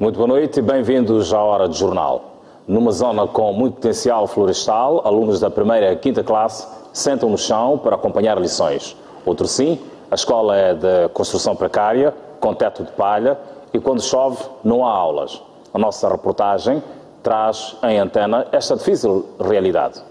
Muito boa noite e bem-vindos à Hora de Jornal. Numa zona com muito potencial florestal, alunos da primeira e quinta classe sentam no chão para acompanhar lições. Outro sim, a escola é de construção precária, com teto de palha e quando chove não há aulas. A nossa reportagem traz em antena esta difícil realidade.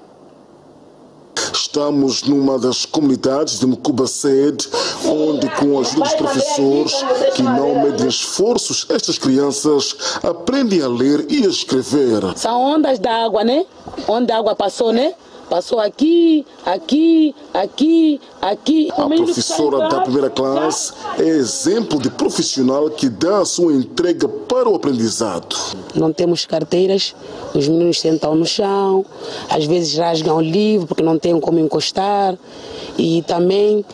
Estamos numa das comunidades de Mucuba Sede, onde com a ajuda dos professores que não medem esforços, estas crianças aprendem a ler e a escrever. São ondas da água, né? Onde a água passou, né? Passou aqui, aqui, aqui, aqui. A professora da primeira classe é exemplo de profissional que dá a sua entrega para o aprendizado. Não temos carteiras, os meninos sentam no chão, às vezes rasgam o livro porque não têm como encostar. E também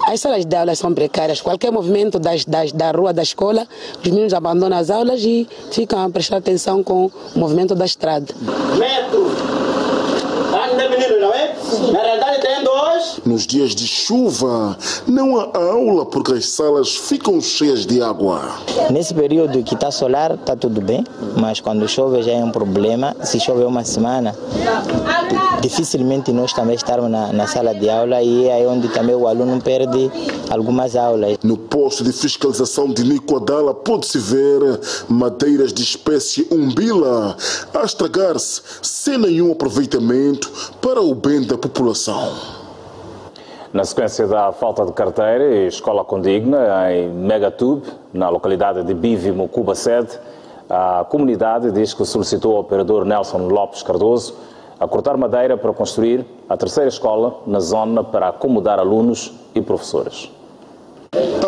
as salas de aula são precárias. Qualquer movimento da rua da escola, os meninos abandonam as aulas e ficam a prestar atenção com o movimento da estrada. Nos dias de chuva, não há aula porque as salas ficam cheias de água. Nesse período que está solar, está tudo bem, mas quando chove já é um problema. Se chove uma semana, dificilmente nós também estarmos na sala de aula e é aí onde também o aluno perde algumas aulas. No posto de fiscalização de Nicoadala pode-se ver madeiras de espécie umbila a estragar-se sem nenhum aproveitamento para o bem da população. Na sequência da falta de carteira e escola condigna em Megatube, na localidade de Bive, Mucuba Sede, a comunidade diz que solicitou ao operador Nelson Lopes Cardoso a cortar madeira para construir a terceira escola na zona para acomodar alunos e professores.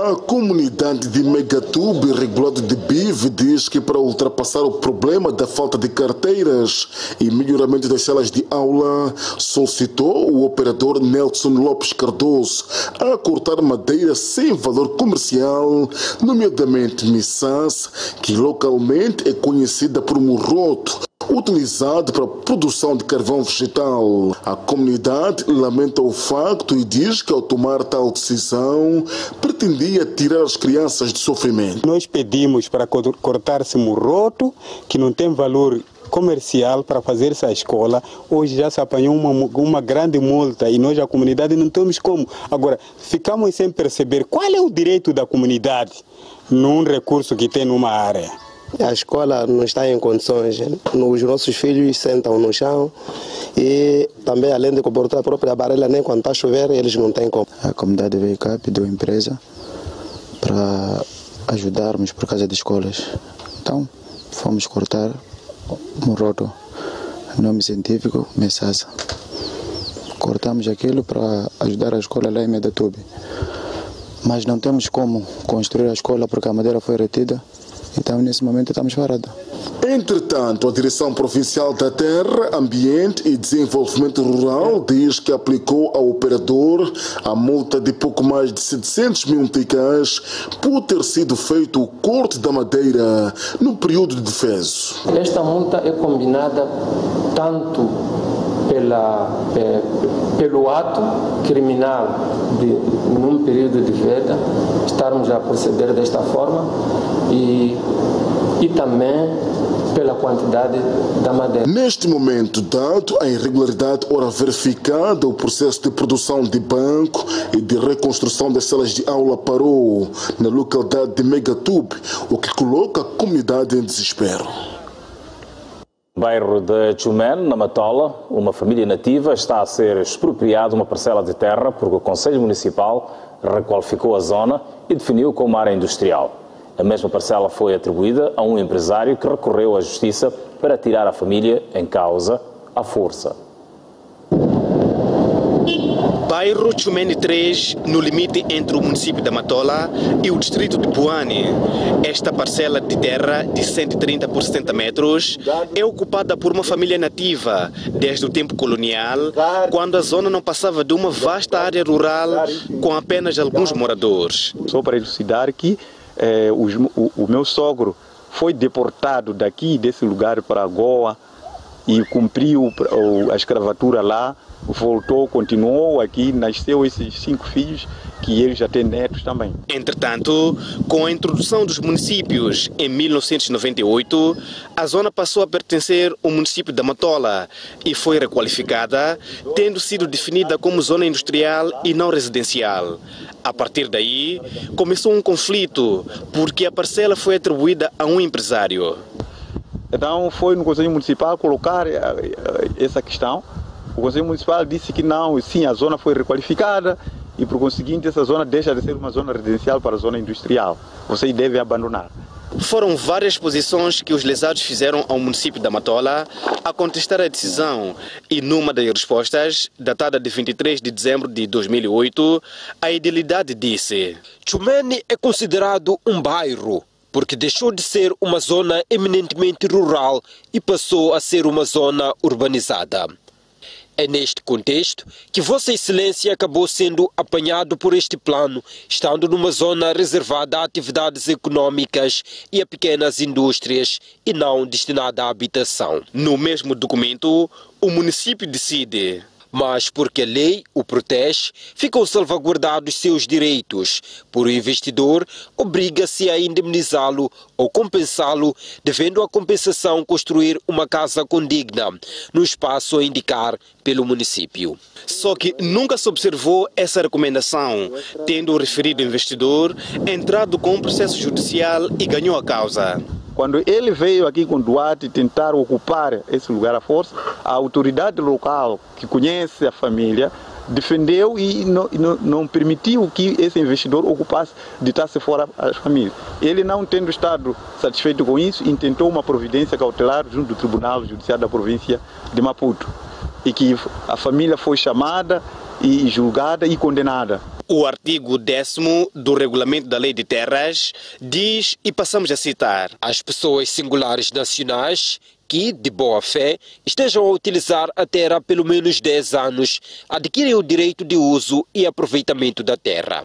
A comunidade de Megatube, regulado de Bive, diz que para ultrapassar o problema da falta de carteiras e melhoramento das salas de aula, solicitou o operador Nelson Lopes Cardoso a cortar madeira sem valor comercial, nomeadamente missãs, que localmente é conhecida por murroto, utilizado para a produção de carvão vegetal. A comunidade lamenta o facto e diz que ao tomar tal decisão pretendia tirar as crianças de sofrimento. Nós pedimos para cortar-se murroto, que não tem valor comercial para fazer essa escola. Hoje já se apanhou uma grande multa e nós, a comunidade, não temos como. Agora, ficamos sem perceber qual é o direito da comunidade num recurso que tem numa área. A escola não está em condições, os nossos filhos sentam no chão e também, além de comportar a própria barreira, nem quando está a chover, eles não têm como. A comunidade veio cá, pediu a empresa para ajudarmos por causa de escolas. Então, fomos cortar murroto, nome científico, Messasa. Cortamos aquilo para ajudar a escola lá em Megatube. Mas não temos como construir a escola porque a madeira foi retida. Então, nesse momento, estamos parados. Entretanto, a Direção Provincial da Terra, Ambiente e Desenvolvimento Rural diz que aplicou ao operador a multa de pouco mais de 700 mil ticais por ter sido feito o corte da madeira no período de defeso. Esta multa é combinada tanto pelo ato criminal num período de veda, estarmos a proceder desta forma e também pela quantidade da madeira. Neste momento, dado a irregularidade ora verificada, o processo de produção de banco e de reconstrução das salas de aula parou na localidade de Megatube, o que coloca a comunidade em desespero. Bairro de Chumene, na Matola, uma família nativa está a ser expropriada uma parcela de terra porque o Conselho Municipal requalificou a zona e definiu como área industrial. A mesma parcela foi atribuída a um empresário que recorreu à justiça para tirar a família em causa à força. Bairro Chumene 3, no limite entre o município da Matola e o distrito de Puane. Esta parcela de terra de 130 por 60 metros é ocupada por uma família nativa desde o tempo colonial, quando a zona não passava de uma vasta área rural com apenas alguns moradores. Só para elucidar que o meu sogro foi deportado daqui, desse lugar, para Goa, e cumpriu a escravatura lá, voltou, continuou aqui, nasceu esses 5 filhos, que ele já tem netos também. Entretanto, com a introdução dos municípios em 1998, a zona passou a pertencer ao município da Matola e foi requalificada, tendo sido definida como zona industrial e não residencial. A partir daí, começou um conflito, porque a parcela foi atribuída a um empresário. Então foi no Conselho Municipal colocar essa questão. O Conselho Municipal disse que não, sim, a zona foi requalificada e, por conseguinte, essa zona deixa de ser uma zona residencial para a zona industrial. Vocês devem abandonar. Foram várias posições que os lesados fizeram ao município da Matola a contestar a decisão e, numa das respostas, datada de 23 de dezembro de 2008, a Idilidade disse: Tchumene é considerado um bairro, porque deixou de ser uma zona eminentemente rural e passou a ser uma zona urbanizada. É neste contexto que Vossa Excelência acabou sendo apanhado por este plano, estando numa zona reservada a atividades econômicas e a pequenas indústrias e não destinada à habitação. No mesmo documento, o município decide: mas porque a lei o protege, ficam salvaguardados seus direitos. Por o investidor, obriga-se a indemnizá-lo ou compensá-lo, devendo a compensação construir uma casa condigna no espaço a indicar pelo município. Só que nunca se observou essa recomendação, tendo o referido investidor entrado com um processo judicial e ganhou a causa. Quando ele veio aqui com Duarte tentar ocupar esse lugar à força, a autoridade local que conhece a família defendeu e não permitiu que esse investidor ocupasse, deitasse fora a família. Ele, não tendo estado satisfeito com isso, intentou uma providência cautelar junto do Tribunal Judiciário da província de Maputo, e que a família foi chamada e julgada e condenada. O artigo 10º do Regulamento da Lei de Terras diz, e passamos a citar: as pessoas singulares nacionais que, de boa fé, estejam a utilizar a terra há pelo menos 10 anos, adquirem o direito de uso e aproveitamento da terra.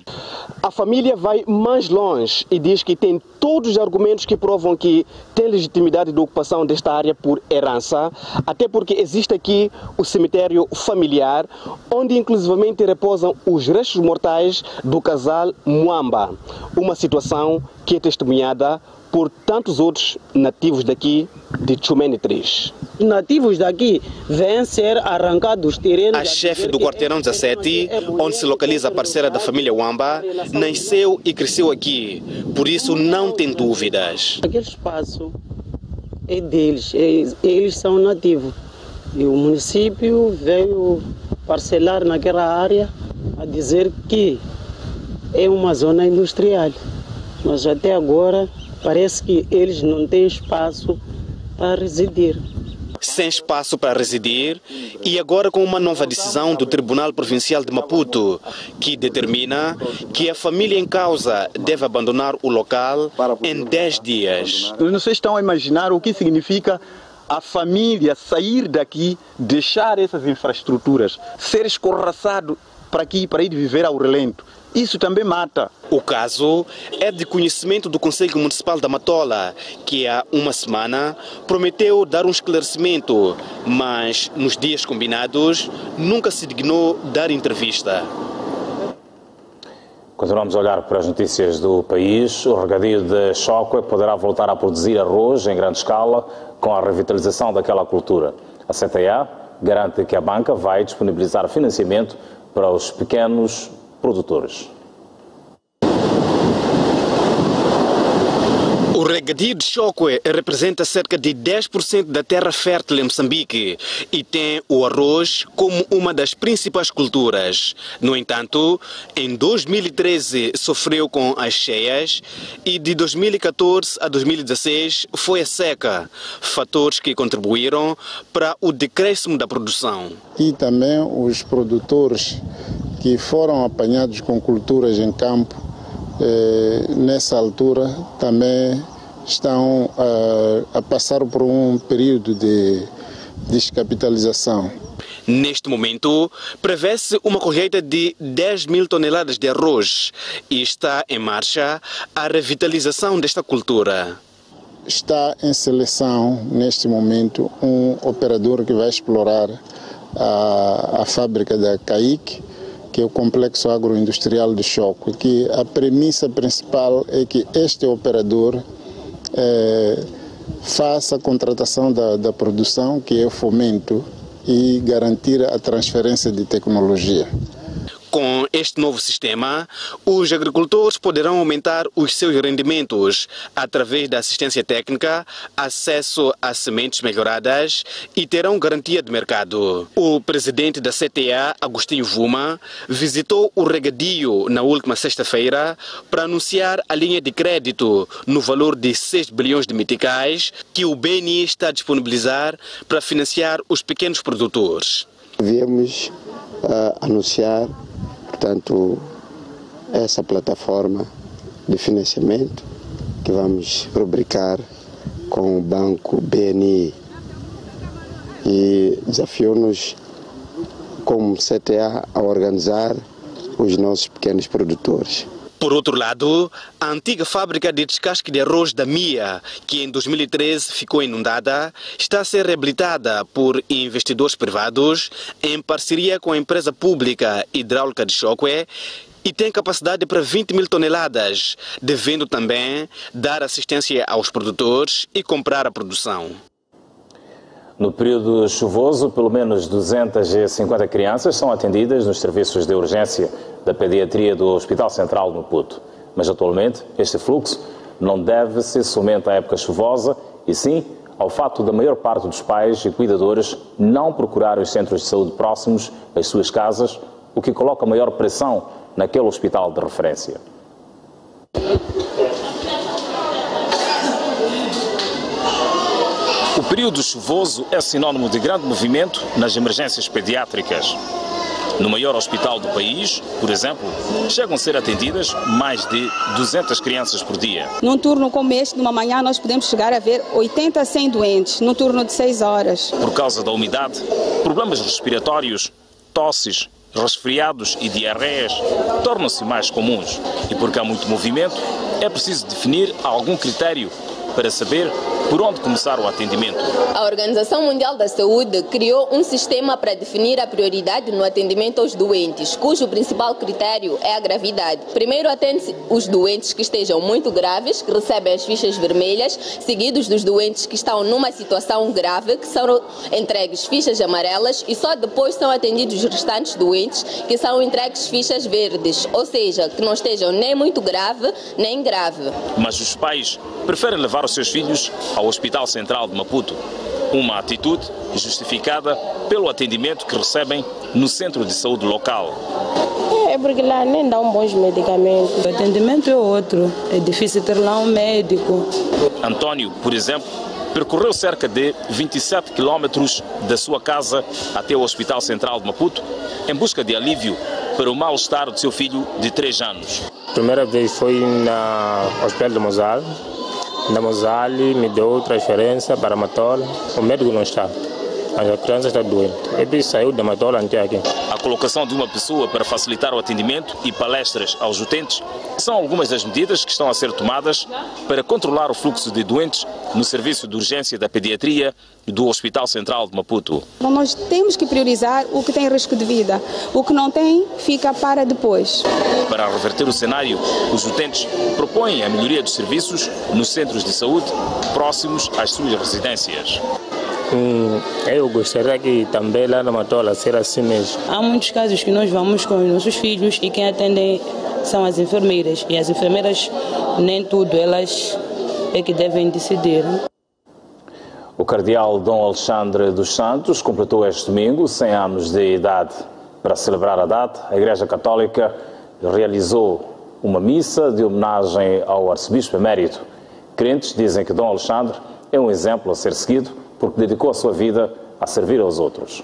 A família vai mais longe e diz que tem todos os argumentos que provam que tem legitimidade de ocupação desta área por herança, até porque existe aqui o cemitério familiar, onde inclusivamente repousam os restos mortais do casal Muamba, uma situação que é testemunhada por tantos outros nativos daqui de Tchumene 3. Os nativos daqui vêm ser arrancados terrenos. A chefe do quarteirão 17, onde se localiza a parceira da família Muamba, nasceu e cresceu aqui, por isso não tem dúvidas. Aquele espaço é deles, eles são nativos. E o município veio parcelar naquela área a dizer que é uma zona industrial, mas até agora parece que eles não têm espaço para residir. Sem espaço para residir, e agora com uma nova decisão do Tribunal Provincial de Maputo, que determina que a família em causa deve abandonar o local em 10 dias. Vocês estão a imaginar o que significa a família sair daqui, deixar essas infraestruturas, ser escorraçado para aqui, para ir viver ao relento. Isso também mata. O caso é de conhecimento do Conselho Municipal da Matola, que há uma semana prometeu dar um esclarecimento, mas nos dias combinados nunca se dignou dar entrevista. Continuamos a olhar para as notícias do país. O regadio de Choque poderá voltar a produzir arroz em grande escala com a revitalização daquela cultura. A CTA garante que a banca vai disponibilizar financiamento para os pequenos produtores. O regadio de Choque representa cerca de 10% da terra fértil em Moçambique e tem o arroz como uma das principais culturas. No entanto, em 2013 sofreu com as cheias e de 2014 a 2016 foi a seca, fatores que contribuíram para o decréscimo da produção. E também os produtores que foram apanhados com culturas em campo, nessa altura também estão a passar por um período de descapitalização. Neste momento, prevê-se uma colheita de 10 mil toneladas de arroz e está em marcha a revitalização desta cultura. está em seleção, neste momento, um operador que vai explorar a fábrica da CAIC, que é o Complexo Agroindustrial de Choco, que a premissa principal é que este operador faça a contratação da produção, que é o fomento, e garantir a transferência de tecnologia. Com este novo sistema, os agricultores poderão aumentar os seus rendimentos através da assistência técnica, acesso a sementes melhoradas e terão garantia de mercado. O presidente da CTA, Agostinho Vuma, visitou o regadio na última sexta-feira para anunciar a linha de crédito no valor de 6 bilhões de meticais que o BNI está a disponibilizar para financiar os pequenos produtores. Viemos anunciar, portanto, essa plataforma de financiamento que vamos rubricar com o banco BNI e desafiou-nos como CTA a organizar os nossos pequenos produtores. Por outro lado, a antiga fábrica de descasque de arroz da MIA, que em 2013 ficou inundada, está a ser reabilitada por investidores privados em parceria com a empresa pública Hidráulica de Choque e tem capacidade para 20 mil toneladas, devendo também dar assistência aos produtores e comprar a produção. No período chuvoso, pelo menos 250 crianças são atendidas nos serviços de urgência da pediatria do Hospital Central de Maputo. Mas atualmente este fluxo não deve ser somente à época chuvosa, e sim ao fato da maior parte dos pais e cuidadores não procurar os centros de saúde próximos às suas casas, o que coloca maior pressão naquele hospital de referência. O período chuvoso é sinónimo de grande movimento nas emergências pediátricas. No maior hospital do país, por exemplo, chegam a ser atendidas mais de 200 crianças por dia. Num turno como este, numa manhã, nós podemos chegar a ver 80 a 100 doentes, num turno de 6 horas. Por causa da umidade, problemas respiratórios, tosses, resfriados e diarreias tornam-se mais comuns. E porque há muito movimento, é preciso definir algum critério para saber por onde começar o atendimento. A Organização Mundial da Saúde criou um sistema para definir a prioridade no atendimento aos doentes, cujo principal critério é a gravidade. Primeiro atende-se os doentes que estejam muito graves, que recebem as fichas vermelhas, seguidos dos doentes que estão numa situação grave, que são entregues fichas amarelas, e só depois são atendidos os restantes doentes, que são entregues fichas verdes, ou seja, que não estejam nem muito grave, nem grave. Mas os pais preferem levar os seus filhos ao Hospital Central de Maputo, uma atitude justificada pelo atendimento que recebem no centro de saúde local. É porque lá nem dão bons medicamentos. O atendimento é outro, é difícil ter lá um médico. António, por exemplo, percorreu cerca de 27 quilómetros da sua casa até o Hospital Central de Maputo em busca de alívio para o mal-estar do seu filho de 3 anos. A primeira vez foi no Hospital de Mozal. Na Mozali me deu transferência para Matola. O médico não está, mas a criança está doente. Ele saiu da Matola até aqui. A colocação de uma pessoa para facilitar o atendimento e palestras aos utentes são algumas das medidas que estão a ser tomadas para controlar o fluxo de doentes no serviço de urgência da pediatria do Hospital Central de Maputo. Nós temos que priorizar o que tem risco de vida. O que não tem, fica para depois. Para reverter o cenário, os utentes propõem a melhoria dos serviços nos centros de saúde próximos às suas residências. Eu gostaria que também lá na Matola ser assim mesmo. Há muitos casos que nós vamos com os nossos filhos e quem atende são as enfermeiras. E as enfermeiras, nem tudo, elas é que devem decidir. O cardeal Dom Alexandre dos Santos completou este domingo 100 anos de idade. Para celebrar a data, a Igreja Católica realizou uma missa de homenagem ao arcebispo emérito. Crentes dizem que Dom Alexandre é um exemplo a ser seguido porque dedicou a sua vida a servir aos outros.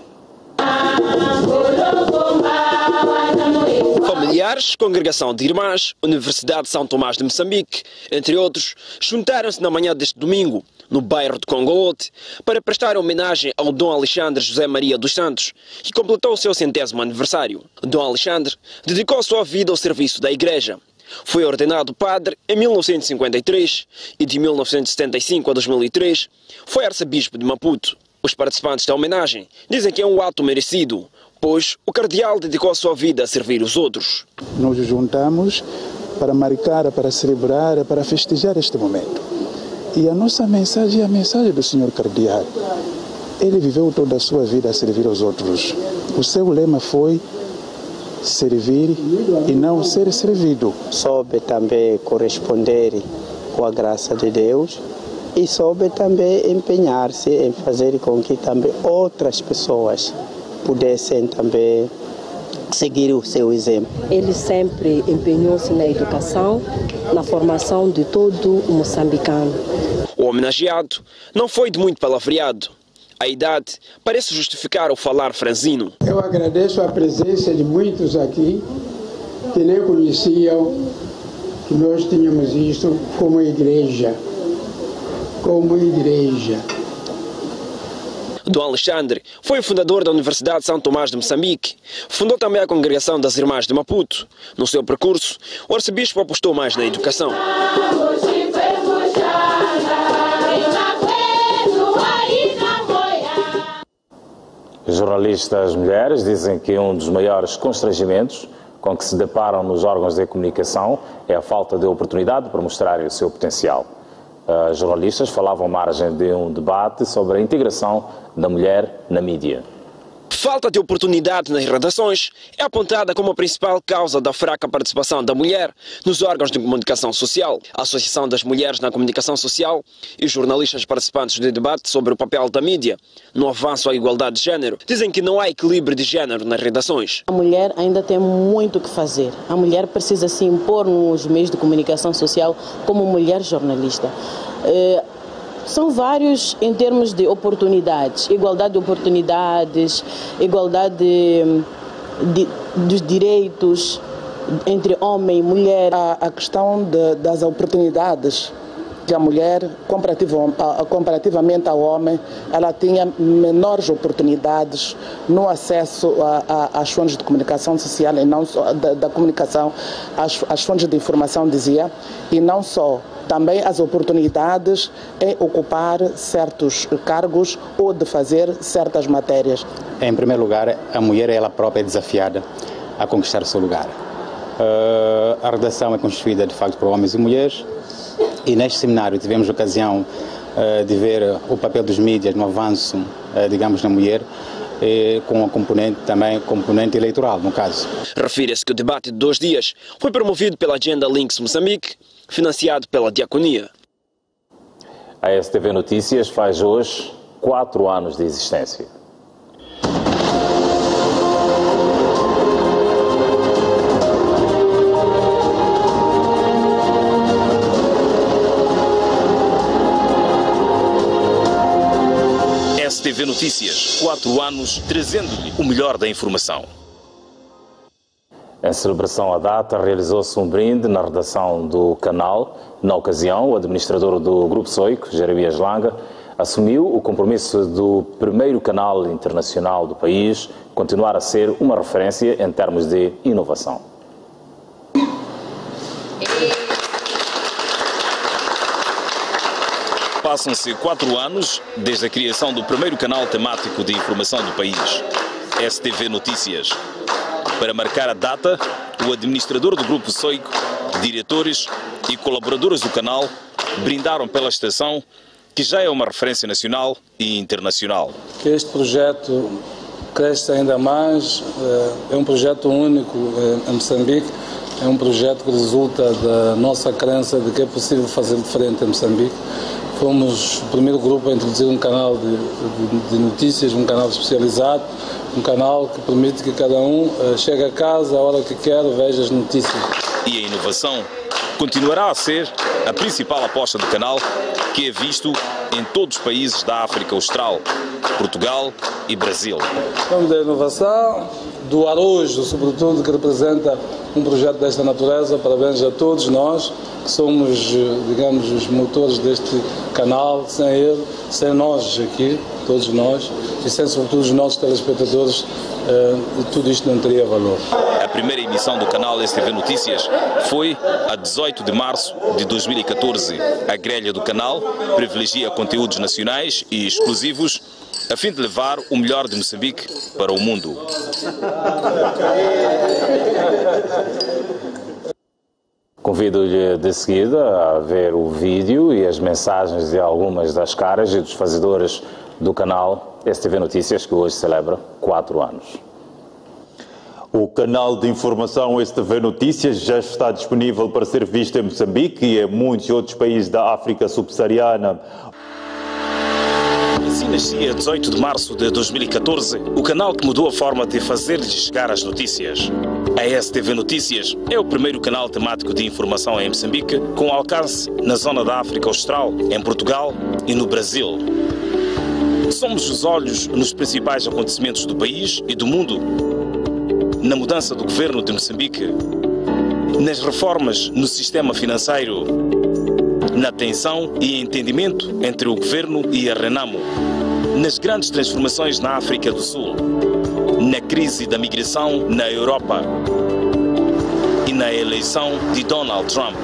Familiares, Congregação de Irmãs, Universidade de São Tomás de Moçambique, entre outros, juntaram-se na manhã deste domingo, no bairro de Congote, para prestar homenagem ao Dom Alexandre José Maria dos Santos, que completou o seu 100º aniversário. Dom Alexandre dedicou a sua vida ao serviço da Igreja. Foi ordenado padre em 1953 e de 1975 a 2003 foi arcebispo de Maputo. Os participantes da homenagem dizem que é um ato merecido, pois o cardeal dedicou a sua vida a servir os outros. Nos juntamos para marcar, para celebrar, para festejar este momento. E a nossa mensagem é a mensagem do Senhor Cardeal. Ele viveu toda a sua vida a servir aos outros. O seu lema foi servir e não ser servido. Soube também corresponder com a graça de Deus e soube também empenhar-se em fazer com que também outras pessoas pudessem também seguir o seu exemplo. Ele sempre empenhou-se na educação, na formação de todo o moçambicano. O homenageado não foi de muito palavreado. A idade parece justificar o falar franzino. Eu agradeço a presença de muitos aqui que nem conheciam que nós tínhamos isto como igreja. Como igreja. Dom Alexandre foi o fundador da Universidade de São Tomás de Moçambique. Fundou também a Congregação das Irmãs de Maputo. No seu percurso, o arcebispo apostou mais na educação. Jornalistas mulheres dizem que um dos maiores constrangimentos com que se deparam nos órgãos de comunicação é a falta de oportunidade para mostrarem o seu potencial. As jornalistas falavam à margem de um debate sobre a integração da mulher na mídia. Falta de oportunidade nas redações é apontada como a principal causa da fraca participação da mulher nos órgãos de comunicação social. A Associação das Mulheres na Comunicação Social e os jornalistas participantes do debate sobre o papel da mídia no avanço à igualdade de género dizem que não há equilíbrio de género nas redações. A mulher ainda tem muito o que fazer. A mulher precisa se impor nos meios de comunicação social como mulher jornalista. São vários em termos de oportunidades, igualdade de oportunidades, igualdade dos direitos entre homem e mulher. A questão das oportunidades que a mulher, comparativamente ao homem, ela tinha menores oportunidades no acesso às fontes de comunicação social, e não só da comunicação, às fontes de informação, dizia, e não só. Também as oportunidades em ocupar certos cargos ou de fazer certas matérias. Em primeiro lugar, a mulher ela própria é desafiada a conquistar o seu lugar. A redação é constituída de facto por homens e mulheres e neste seminário tivemos a ocasião de ver o papel dos mídias no avanço, digamos, na mulher, com a componente eleitoral, no caso. Refere-se que o debate de 2 dias foi promovido pela Agenda Links Moçambique, financiado pela Diaconia. A STV Notícias faz hoje 4 anos de existência. STV Notícias, 4 anos, trazendo-lhe o melhor da informação. Em celebração à data, realizou-se um brinde na redação do canal. Na ocasião, o administrador do Grupo Soico, Jeremias Langa, assumiu o compromisso do primeiro canal internacional do país continuar a ser uma referência em termos de inovação. Passam-se 4 anos desde a criação do primeiro canal temático de informação do país, STV Notícias. Para marcar a data, o administrador do Grupo Soico, diretores e colaboradores do canal brindaram pela estação, que já é uma referência nacional e internacional. Que este projeto cresça ainda mais, é um projeto único em Moçambique, é um projeto que resulta da nossa crença de que é possível fazer diferente em Moçambique. Fomos o primeiro grupo a introduzir um canal de notícias, um canal especializado, um canal que permite que cada um chegue a casa a hora que quer, veja as notícias. E a inovação continuará a ser a principal aposta do canal, que é visto em todos os países da África Austral, Portugal e Brasil. Falamos da inovação, do arrojo, sobretudo, que representa um projeto desta natureza. Parabéns a todos nós, que somos, digamos, os motores deste canal. Sem ele, sem nós aqui, todos nós, e sem sobretudo os nossos telespectadores, tudo isto não teria valor. A primeira emissão do canal STV Notícias foi a 18 de março de 2014. A grelha do canal privilegia conteúdos nacionais e exclusivos a fim de levar o melhor de Moçambique para o mundo. Convido-lhe de seguida a ver o vídeo e as mensagens de algumas das caras e dos fazedores do canal STV Notícias, que hoje celebra 4 anos. O canal de informação STV Notícias já está disponível para ser visto em Moçambique e em muitos outros países da África subsaariana. Assim nascia 18 de março de 2014, o canal que mudou a forma de fazer-lhes chegar as notícias. A STV Notícias é o primeiro canal temático de informação em Moçambique, com alcance na zona da África Austral, em Portugal e no Brasil. Somos os olhos nos principais acontecimentos do país e do mundo, na mudança do governo de Moçambique, nas reformas no sistema financeiro, na tensão e entendimento entre o governo e a Renamo, nas grandes transformações na África do Sul, na crise da migração na Europa e na eleição de Donald Trump.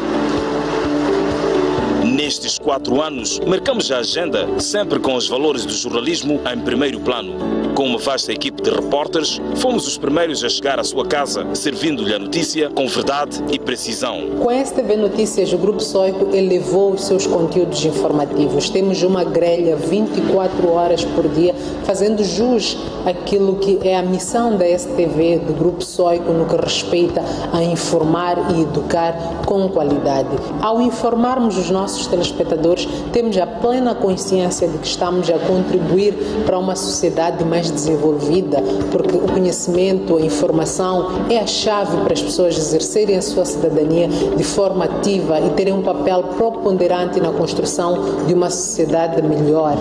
Nestes 4 anos, marcamos a agenda sempre com os valores do jornalismo em primeiro plano. Com uma vasta equipe de repórteres, fomos os primeiros a chegar à sua casa, servindo-lhe a notícia com verdade e precisão. Com a STV Notícias, o Grupo Soico elevou os seus conteúdos informativos. Temos uma grelha 24 horas por dia, fazendo jus àquilo que é a missão da STV, do Grupo Soico, no que respeita a informar e educar com qualidade. Ao informarmos os nossos telespectadores, temos a plena consciência de que estamos a contribuir para uma sociedade mais desenvolvida, porque o conhecimento, a informação é a chave para as pessoas exercerem a sua cidadania de forma ativa e terem um papel preponderante na construção de uma sociedade melhor.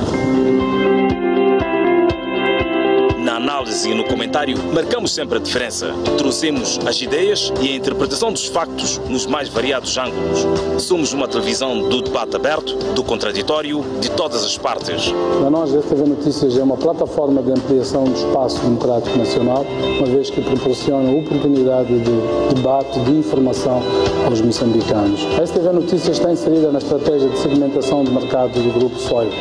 Na análise e no comentário, marcamos sempre a diferença. Trouxemos as ideias e a interpretação dos factos nos mais variados ângulos. Somos uma televisão do debate aberto, do contraditório, de todas as partes. Para nós, a STV Notícias é uma plataforma de ampliação do espaço democrático nacional, uma vez que proporciona oportunidade de debate, de informação aos moçambicanos. A STV Notícias está inserida na estratégia de segmentação de mercado do Grupo Soico.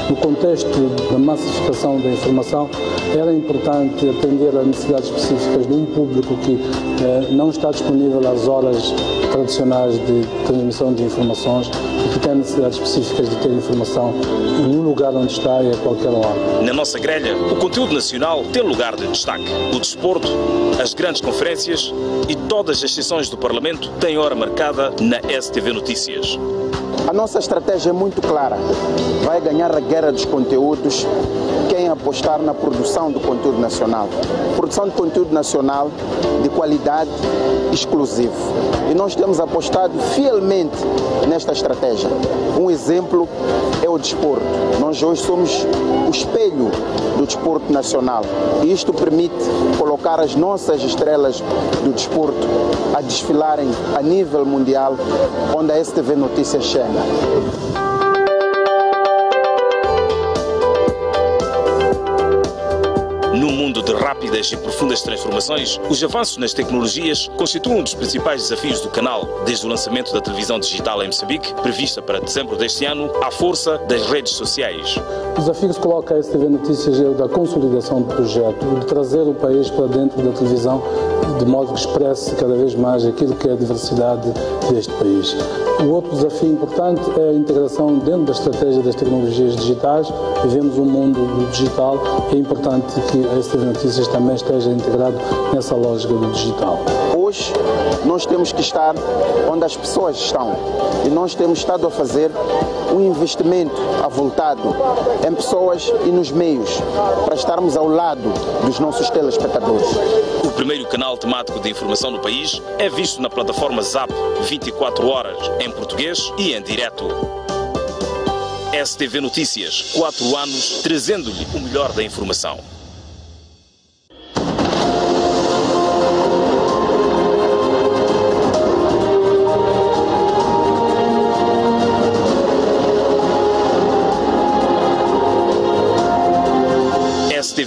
No contexto da massificação da informação, era importante atender a necessidades específicas de um público que não está disponível às horas tradicionais de transmissão de informações e que tem necessidades específicas de ter informação no lugar onde está e a qualquer hora. Na nossa grelha, o conteúdo nacional tem lugar de destaque. O desporto, as grandes conferências e todas as sessões do Parlamento têm hora marcada na STV Notícias. A nossa estratégia é muito clara. Vai ganhar a guerra dos conteúdos quem apostar na produção do conteúdo nacional. Produção de conteúdo nacional de qualidade exclusiva. E nós temos apostado fielmente nesta estratégia. Um exemplo é o desporto. Nós hoje somos o espelho do desporto nacional. E isto permite colocar as nossas estrelas do desporto a desfilarem a nível mundial, onde a STV Notícias chega. No mundo de rápidas e profundas transformações, os avanços nas tecnologias constituem um dos principais desafios do canal, desde o lançamento da televisão digital em Moçambique, prevista para dezembro deste ano, à força das redes sociais. O desafio que se coloca a STV Notícias é o da consolidação do projeto, de trazer o país para dentro da televisão, de modo que expresse cada vez mais aquilo que é a diversidade deste país. O outro desafio importante é a integração dentro da estratégia das tecnologias digitais. Vivemos um mundo do digital, é importante que a STV Notícias também esteja integrado nessa lógica do digital. Hoje nós temos que estar onde as pessoas estão e nós temos estado a fazer um investimento avultado em pessoas e nos meios para estarmos ao lado dos nossos telespectadores. O primeiro canal temático de informação no país é visto na plataforma Zap 24 horas, em português e em direto. STV Notícias, 4 anos, trazendo-lhe o melhor da informação.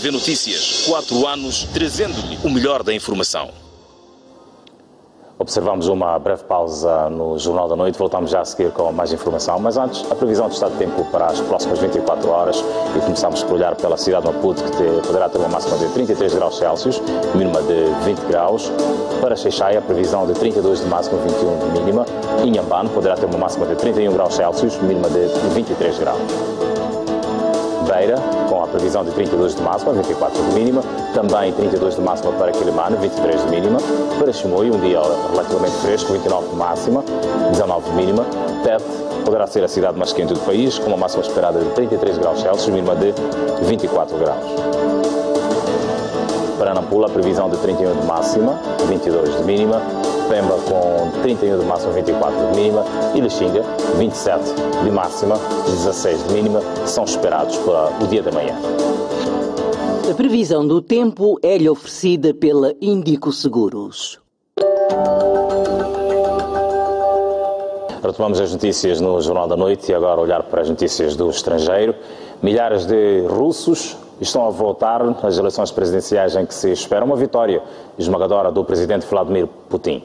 STV Notícias, 4 anos trazendo-lhe o melhor da informação. Observamos uma breve pausa no Jornal da Noite, voltamos já a seguir com mais informação, mas antes, a previsão de estado de tempo para as próximas 24 horas e começamos por olhar pela cidade de Maputo, que poderá ter uma máxima de 33 graus Celsius, mínima de 20 graus. Para Xai-Xai, a previsão de 32 de máxima, 21 de mínima. Inhambane poderá ter uma máxima de 31 graus Celsius, mínima de 23 graus. Beira, com a previsão de 32 de máxima, 24 de mínima, também 32 de máxima para Quilimane, 23 de mínima, para Chimoio, um dia relativamente fresco, 29 de máxima, 19 de mínima, Tete poderá ser a cidade mais quente do país, com uma máxima esperada de 33 graus Celsius, mínima de 24 graus. Para Nampula, a previsão de 31 de máxima, 22 de mínima, Pemba com 31 de máxima, 24 de mínima e Lixinga, 27 de máxima, 16 de mínima, são esperados para o dia da manhã. A previsão do tempo é-lhe oferecida pela Índico Seguros. Retomamos as notícias no Jornal da Noite e agora olhar para as notícias do estrangeiro. Milhares de russos estão a votar nas eleições presidenciais em que se espera uma vitória esmagadora do presidente Vladimir Putin.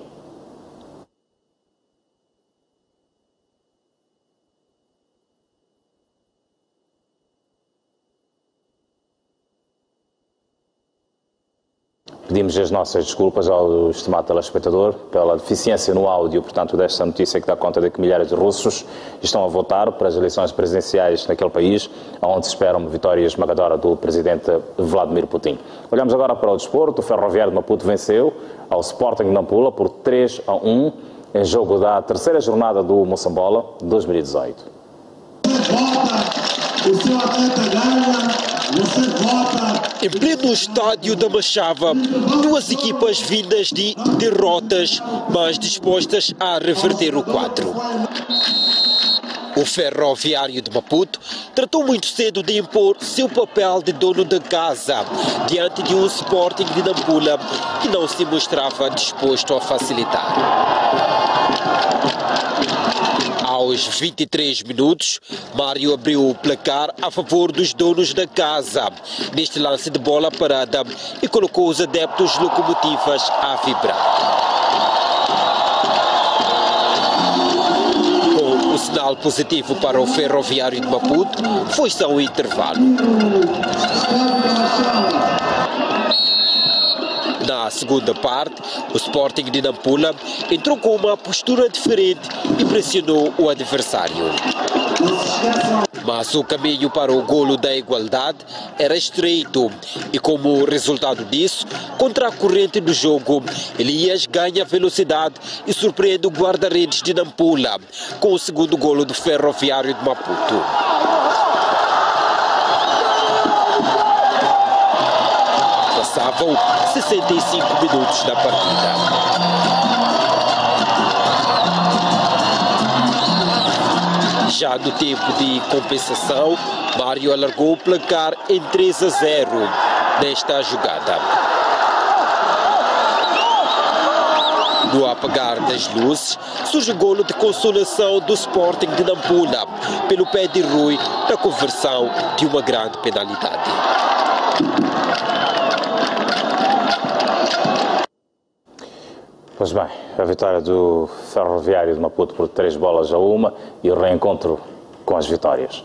Pedimos as nossas desculpas ao estimado telespectador pela deficiência no áudio, portanto, desta notícia que dá conta de que milhares de russos estão a votar para as eleições presidenciais naquele país, onde se espera uma vitória esmagadora do presidente Vladimir Putin. Olhamos agora para o desporto. O Ferroviário de Maputo venceu ao Sporting de Nampula por 3-1 em jogo da terceira jornada do Moçambola 2018. O seu atleta ganha. Você vota. Em pleno estádio da Machava, duas equipas vindas de derrotas, mas dispostas a reverter o quadro. O Ferroviário de Maputo tratou muito cedo de impor seu papel de dono da casa diante de um Sporting de Nampula que não se mostrava disposto a facilitar. Aos 23 minutos, Mário abriu o placar a favor dos donos da casa, neste lance de bola parada, e colocou os adeptos locomotivas a vibrar. Com o sinal positivo para o Ferroviário de Maputo, foi-se ao intervalo. Na segunda parte, o Sporting de Nampula entrou com uma postura diferente e pressionou o adversário. Mas o caminho para o golo da igualdade era estreito e, como resultado disso, contra a corrente do jogo, Elias ganha velocidade e surpreende o guarda-redes de Nampula com o segundo golo do Ferroviário de Maputo. Passavam 65 minutos da partida. Já no tempo de compensação, Mário alargou o placar em 3-0 nesta jogada. No apagar das luzes, surge o golo de consolação do Sporting de Nampula pelo pé de Rui na conversão de uma grande penalidade. Pois bem, a vitória do Ferroviário de Maputo por 3-1 e o reencontro com as vitórias.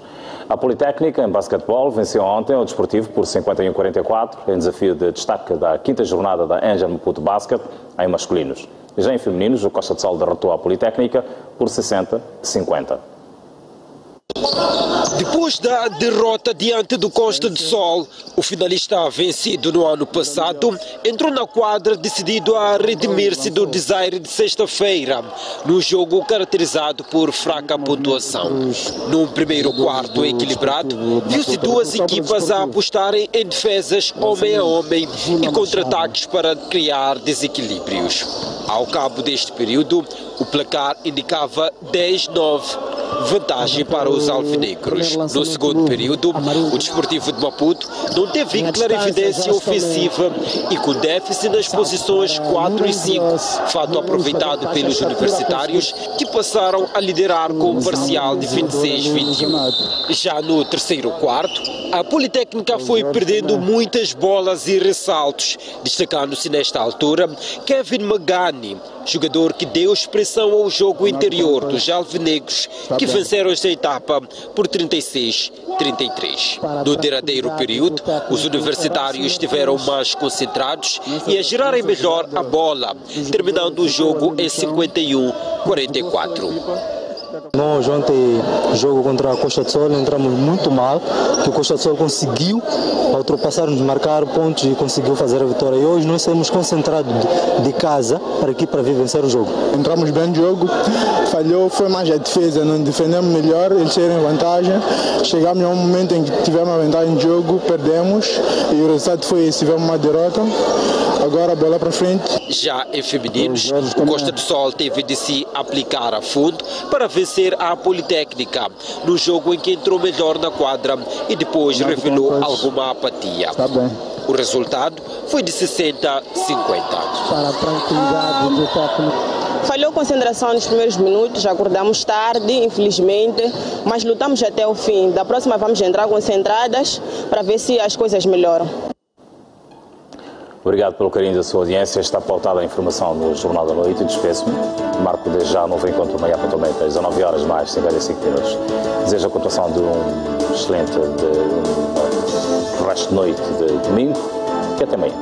A Politécnica, em basquetebol, venceu ontem o Desportivo por 51-44, em desafio de destaque da quinta jornada da Angel Maputo Basket em masculinos. Já em femininos, o Costa de Sol derrotou a Politécnica por 60-50. Depois da derrota diante do Costa de Sol, o finalista vencido no ano passado entrou na quadra decidido a redimir-se do desaire de sexta-feira, num jogo caracterizado por fraca pontuação. Num primeiro quarto equilibrado, viu-se duas equipas a apostarem em defesas homem a homem e contra-ataques para criar desequilíbrios. Ao cabo deste período, o placar indicava 10-9 vantagem para os alvinegros. No segundo período, o Desportivo de Maputo não teve clara evidência ofensiva e com déficit nas posições 4 e 5, fato aproveitado pelos universitários, que passaram a liderar com um parcial de 26-21. Já no terceiro quarto, a Politécnica foi perdendo muitas bolas e ressaltos, destacando-se nesta altura Kevin Magani, jogador que deu expressão ao jogo interior dos alvinegros, que venceram esta etapa por 36-33. No derradeiro período, os universitários estiveram mais concentrados e a girarem melhor a bola, terminando o jogo em 51-44. Nós ontem, jogo contra a Costa do Sol, entramos muito mal, que o Costa do Sol conseguiu ultrapassar-nos, marcar pontos e conseguiu fazer a vitória. E hoje nós saímos concentrados de casa para aqui para vir vencer o jogo. Entramos bem no jogo, falhou, foi mais a defesa, não defendemos melhor, eles terem vantagem. Chegamos a um momento em que tivemos a vantagem de jogo, perdemos e o resultado foi esse, tivemos uma derrota. Agora a bola para frente. Já em femininos, o Costa do Sol teve de se aplicar a fundo para vencer a Politécnica, no jogo em que entrou melhor na quadra e depois revelou alguma apatia. O resultado foi de 60-50. Para a tranquilidade do técnico. Falhou concentração nos primeiros minutos, acordamos tarde, infelizmente, mas lutamos até o fim. Da próxima vamos entrar concentradas para ver se as coisas melhoram. Obrigado pelo carinho da sua audiência. Está pautada a informação do Jornal da Noite. Despeço-me. Marco desde já um novo encontro amanhã pontualmente às 19 horas mais 55 minutos. Desejo a continuação de um excelente resto de noite de domingo e até amanhã.